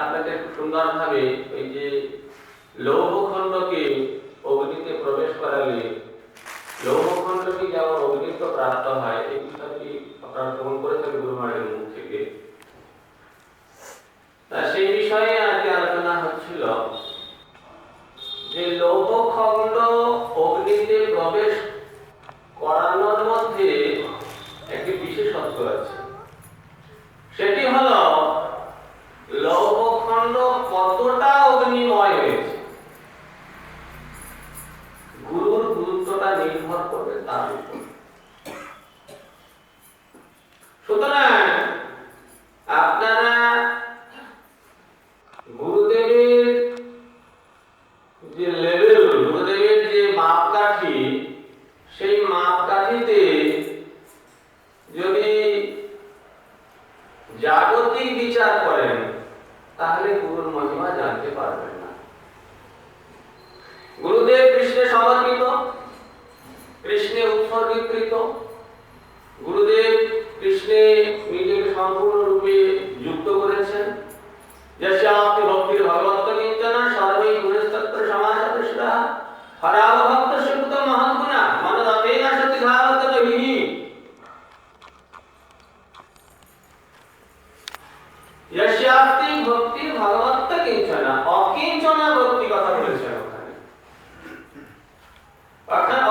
আপনাকে সুন্দরভাবে ওই যে লৌহখণ্ডকে অগ্নিতে প্রবেশ করালে লৌহখণ্ডকে যেমন অগ্নিত্ব প্রাপ্ত হয়, এই বিষয়টি আপনারা শ্রবণ করেছেন গুরুমায়ের মুখ থেকে। সেই বিষয়ে আজকে আলোচনা হচ্ছিল যে লৌহখণ্ড অগ্নিতে প্রবেশ করানোর মধ্যে একটি বিশেষত্ব আছে। সেটি হলো লৌহখণ্ড কতটা অগ্নিময় হয়েছে, গুরুর গুরুত্বটা নির্ভর করবে তার উপর। সুতরাং আপনারা গুরুদেবের যে লেভেল, গুরুদেবের যে মাপকাঠি, সেই মাপকাঠিতে যদি জাগতিক বিচার করেন তাহলে গুরুর মহিমা জানতে পারবেন না। গুরুদেব কৃষ্ণে সমর্পিত, কৃষ্ণে উৎসর্গীকৃত, গুরুদেব কৃষ্ণে নিজেকে সম্পূর্ণরূপে যুক্ত করেছেন। যস্যাস্তি ভক্তির ভগবত্ত কিঞ্চনা সর্বৈ গুণস্তত্র সমাসদৃষ্টঃ হরাব ভক্ত সুকৃত মহৎগুণা মনদতেন সতি ধাবত রহিহি। যস্যাস্তি ভক্তির ভগবত্ত কিঞ্চনা, অকিঞ্চনা ভক্তি কথা বলেছেন ওখানে। অর্থাৎ